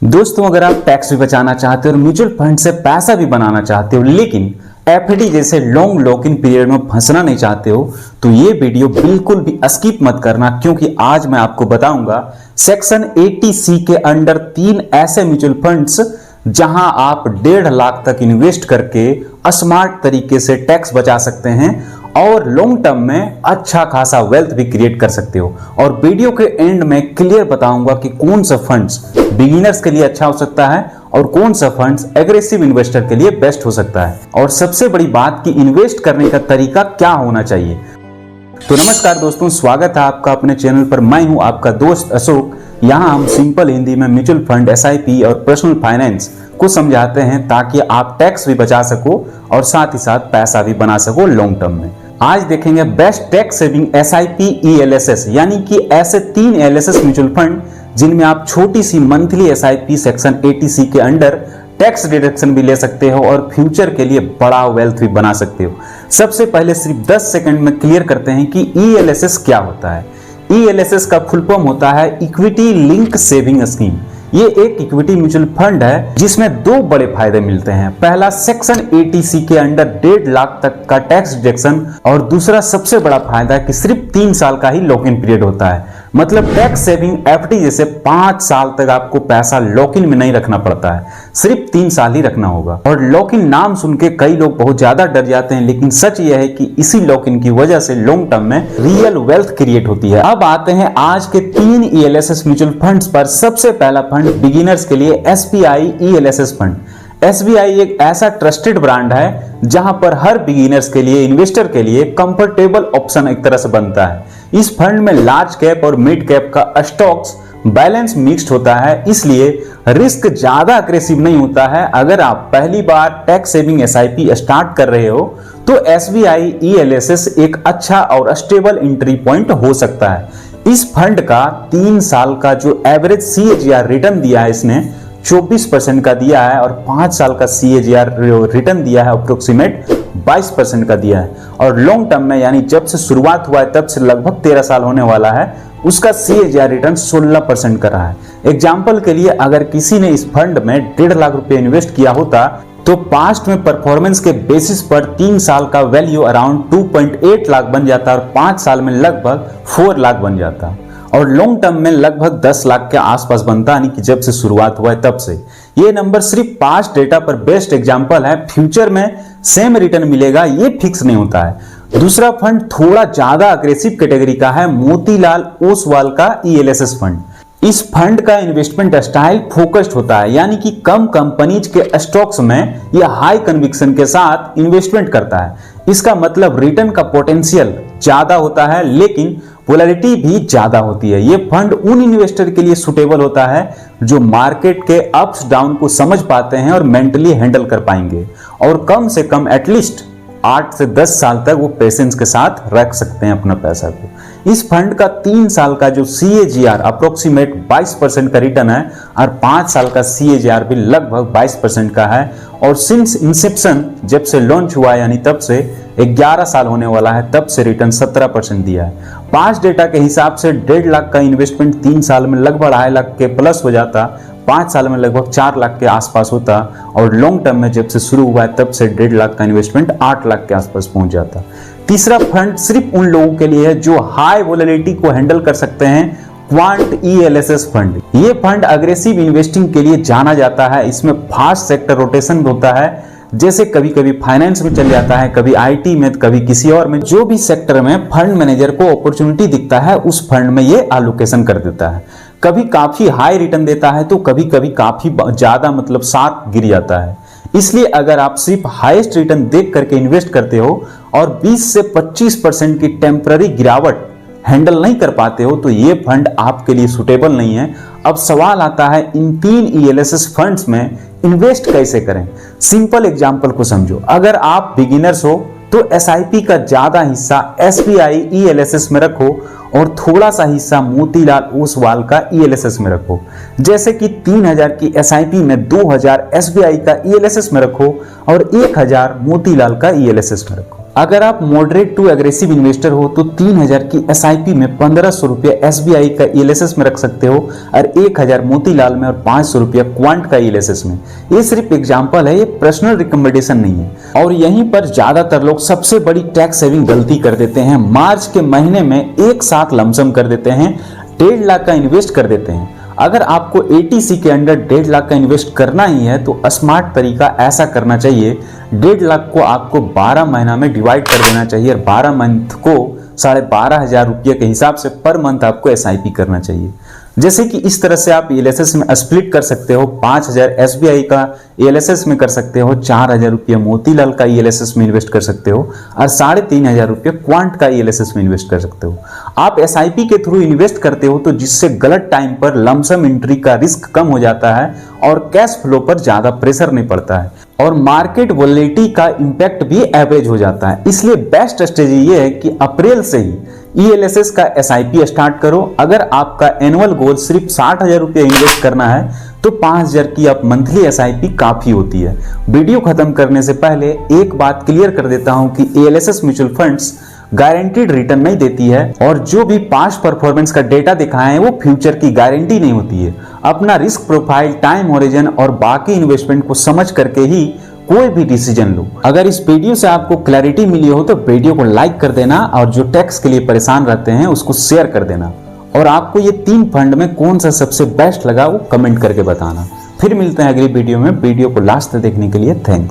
दोस्तों, अगर आप टैक्स भी बचाना चाहते हो और म्यूचुअल फंड से पैसा भी बनाना चाहते हो लेकिन एफडी जैसे लॉन्ग लॉक इन पीरियड में फंसना नहीं चाहते हो तो ये वीडियो बिल्कुल भी स्किप मत करना, क्योंकि आज मैं आपको बताऊंगा सेक्शन 80C के अंडर 3 ऐसे म्यूचुअल फंड्स जहां आप 1.5 लाख तक इन्वेस्ट करके स्मार्ट तरीके से टैक्स बचा सकते हैं और लॉन्ग टर्म में अच्छा खासा वेल्थ भी क्रिएट कर सकते हो। और वीडियो के एंड में क्लियर बताऊंगा कि कौन सा फंड्स बिगिनर्स के लिए अच्छा हो सकता है और कौन सा फंड्स एग्रेसिव इन्वेस्टर के लिए बेस्ट हो सकता है, और सबसे बड़ी बात कि इन्वेस्ट करने का तरीका क्या होना चाहिए। तो नमस्कार दोस्तों, स्वागत है आपका अपने चैनल पर। मैं हूं आपका दोस्त अशोक। यहां हम सिंपल हिंदी में म्यूचुअल फंड, एसआईपी और पर्सनल फाइनेंस को समझाते हैं ताकि आप टैक्स भी बचा सको और साथ ही साथ पैसा भी बना सको लॉन्ग टर्म में। आज देखेंगे best tax saving SIP ELSS, यानी कि ऐसे 3 एलएसएस म्यूचुअल फंड जिनमें आप छोटी सी मंथली एसआईपी सेक्शन 80C के अंडर टैक्स डिडक्शन भी ले सकते हो और फ्यूचर के लिए बड़ा वेल्थ भी बना सकते हो। सबसे पहले सिर्फ 10 सेकंड में क्लियर करते हैं कि ईएलएसएस क्या होता है। ईएलएसएस का फुल फॉर्म होता है इक्विटी लिंक सेविंग स्कीम। ये एक इक्विटी म्यूचुअल फंड है जिसमें 2 बड़े फायदे मिलते हैं। पहला, सेक्शन 80C के अंडर 1.5 लाख तक का टैक्स डिडक्शन, और दूसरा सबसे बड़ा फायदा कि सिर्फ 3 साल का ही लॉक इन पीरियड होता है। मतलब टैक्स सेविंग एफडी जैसे 5 साल तक आपको पैसा लॉक इन में नहीं रखना पड़ता है, सिर्फ 3 साल ही रखना होगा। और लॉक इन नाम सुन के कई लोग बहुत ज्यादा डर जाते हैं, लेकिन सच यह है कि इसी लॉक इन की वजह से लॉन्ग टर्म में रियल वेल्थ क्रिएट होती है। अब आते हैं आज के 3 ईएलएसएस म्यूचुअल फंड्स पर। सबसे पहला फंड बिगिनर्स के लिए एसबीआई ईएलएसएस फंड। एसबीआई एक ऐसा ट्रस्टेड ब्रांड है जहां पर हर बिगिनर्स के लिए, इन्वेस्टर के लिए कंफर्टेबल ऑप्शन एक तरह से बनता है। इस फंड में लार्ज कैप और मिड कैप का स्टॉक्स बैलेंस मिक्स्ड होता है, इसलिए रिस्क ज्यादा अग्रेसिव नहीं होता है। अगर आप पहली बार टैक्स सेविंग एसआईपी स्टार्ट कर रहे हो तो एसबीआई ईएलएसएस एक अच्छा और स्टेबल एंट्री पॉइंट हो सकता है। इस फंड का 3 साल का जो एवरेज सीएजीआर रिटर्न दिया है इसने 24% का दिया है, और 5 साल का सीएजीआर रिटर्न दिया है अप्रोक्सीमेट 22% का दिया है। और लॉन्ग टर्म में, यानी जब से शुरुआत हुआ है तब से लगभग 13 साल होने वाला है, उसका सीएजीआर रिटर्न 16% का रहा है। एग्जाम्पल के लिए, अगर किसी ने इस फंड में 1.5 लाख रुपए इन्वेस्ट किया होता तो पास्ट में परफॉर्मेंस के बेसिस पर 3 साल का वैल्यू अराउंड 2.8 लाख बन जाता और 5 साल में लगभग 4 लाख बन जाता, और लॉन्ग टर्म में लगभग 10 लाख के आसपास बनता, यानी कि जब से शुरुआत हुआ है तब से। ये नंबर सिर्फ पास्ट डेटा पर बेस्ट एग्जांपल है, फ्यूचर में सेम रिटर्न मिलेगा ये फिक्स नहीं होता है। दूसरा फंड थोड़ा ज्यादा अग्रेसिव कैटेगरी का है, मोतीलाल ओसवाल का ईएलएसएस फंड। इस फंड का इन्वेस्टमेंट स्टाइल फोकस्ड होता है, यानी कि कम कंपनीज के स्टॉक्स में यह हाई कन्विक्शन के साथ इन्वेस्टमेंट करता है। इसका मतलब रिटर्न का पोटेंशियल ज्यादा होता है लेकिन वोलेटिलिटी भी ज्यादा होती है। यह फंड उन इन्वेस्टर के लिए सुटेबल होता है जो मार्केट के अप्स डाउन को समझ पाते हैं और मेंटली हैंडल कर पाएंगे, और कम से कम एटलीस्ट 8 से 10 साल तक वो पेशेंस के साथ रख सकते हैं अपना पैसा को। इस फंड का 3 साल का जो सीएजीआर अप्रोक्सीमेट 22% का रिटर्न है, और 5 साल का सीएजीआर भी लगभग 22% का है। और सिंस इंसेप्शन, जब से लॉन्च हुआ यानी तब से 11 साल होने वाला है, तब से रिटर्न 17% दिया है। 5 डेटा के हिसाब से 1.5 लाख का इन्वेस्टमेंट 3 साल में लगभग 2.5 लाख के प्लस हो जाता, 5 साल में लगभग 4 लाख के आसपास होता, और लॉन्ग टर्म में जब से शुरू हुआ है तब से 1.5 लाख का इन्वेस्टमेंट 8 लाख के आसपास पहुंच जाता। तीसरा फंड सिर्फ उन लोगों के लिए है जो हाई वोलेटिलिटी को हैंडल कर सकते हैं, क्वांट ईएलएसएस फंड। ये फंड अग्रेसिव इन्वेस्टिंग के लिए जाना जाता है। इसमें फास्ट सेक्टर रोटेशन होता है, जैसे कभी कभी फाइनेंस में चल जाता है, कभी आईटी में, कभी किसी और में। जो भी सेक्टर में फंड मैनेजर को अपॉर्चुनिटी दिखता है उस फंड में ये एलोकेशन कर देता है। कभी काफी हाई रिटर्न देता है तो कभी कभी काफी ज्यादा, मतलब शार्प गिर जाता है। इसलिए अगर आप सिर्फ हाईएस्ट रिटर्न देख करके इन्वेस्ट करते हो और 20 से 25% की टेम्पररी गिरावट हैंडल नहीं कर पाते हो तो ये फंड आपके लिए सुटेबल नहीं है। अब सवाल आता है, इन 3 ईएलएसएस फंड्स में इन्वेस्ट कैसे करें। सिंपल एग्जांपल को समझो। अगर आप बिगिनर्स हो तो एसआईपी का ज्यादा हिस्सा एसबीआई ईएलएसएस में रखो और थोड़ा सा हिस्सा मोतीलाल ओसवाल का ईएलएसएस में रखो। जैसे कि 3000 की एसआईपी में 2000 एसबीआई का ईएलएसएस में रखो और 1000 मोतीलाल का ईएलएसएस में रखो। अगर आप मॉडरेट टू एग्रेसिव इन्वेस्टर हो तो 3000 की एसआईपी में 1500 रुपया एसबीआई का ईएलएसएस में रख सकते हो और 1000 मोतीलाल में और 500 रुपया क्वांट का ईएलएसएस में। ये सिर्फ एग्जांपल है, ये पर्सनल रिकमेंडेशन नहीं है। और यहीं पर ज्यादातर लोग सबसे बड़ी टैक्स सेविंग गलती कर देते हैं। मार्च के महीने में एक साथ लमसम कर देते हैं, 1.5 लाख का इन्वेस्ट कर देते हैं। अगर आपको एटीसी के अंडर 1.5 लाख का इन्वेस्ट करना ही है तो स्मार्ट तरीका ऐसा करना चाहिए, 1.5 लाख को आपको 12 महीना में डिवाइड कर देना चाहिए और 12 मंथ को 12,500 रुपये के हिसाब से पर मंथ आपको एसआईपी करना चाहिए। जैसे कि इस तरह से आप ईएलएसएस में स्प्लिट कर सकते हो, 5000 एसबीआई का ईएलएसएस में कर सकते हो, 4000 रुपये मोतीलाल का ईएलएसएस में इन्वेस्ट कर सकते हो और 3500 रुपये क्वांट का ईएलएसएस में इन्वेस्ट कर सकते हो। आप एसआईपी के थ्रू इन्वेस्ट करते हो तो जिससे गलत टाइम पर लमसम एंट्री का रिस्क कम हो जाता है और कैश फ्लो पर ज्यादा प्रेशर नहीं पड़ता है और मार्केट वोलेटिलिटी का इंपैक्ट भी एवरेज हो जाता है। इसलिए बेस्ट स्ट्रेटेजी ये है कि अप्रैल से ही ईएलएसएस का एसआईपी स्टार्ट करो। अगर आपका एनुअल गोल सिर्फ 60,000 रुपये इन्वेस्ट करना है तो 5,000 की आप मंथली एसआईपी काफी होती है। वीडियो खत्म करने से पहले एक बात क्लियर कर देता हूं कि ELSS mutual funds guaranteed return नहीं देती है और जो भी पास्ट परफॉर्मेंस का डेटा दिखाए हैं वो फ्यूचर की गारंटी नहीं होती है। अपना रिस्क प्रोफाइल, टाइम ओरिजिन और बाकी इन्वेस्टमेंट को समझ करके ही कोई भी डिसीजन लो। अगर इस वीडियो से आपको क्लैरिटी मिली हो तो वीडियो को लाइक कर देना और जो टैक्स के लिए परेशान रहते हैं उसको शेयर कर देना और आपको ये 3 फंड में कौन सा सबसे बेस्ट लगा वो कमेंट करके बताना। फिर मिलते हैं अगली वीडियो में। वीडियो को लास्ट तक देखने के लिए थैंक्स।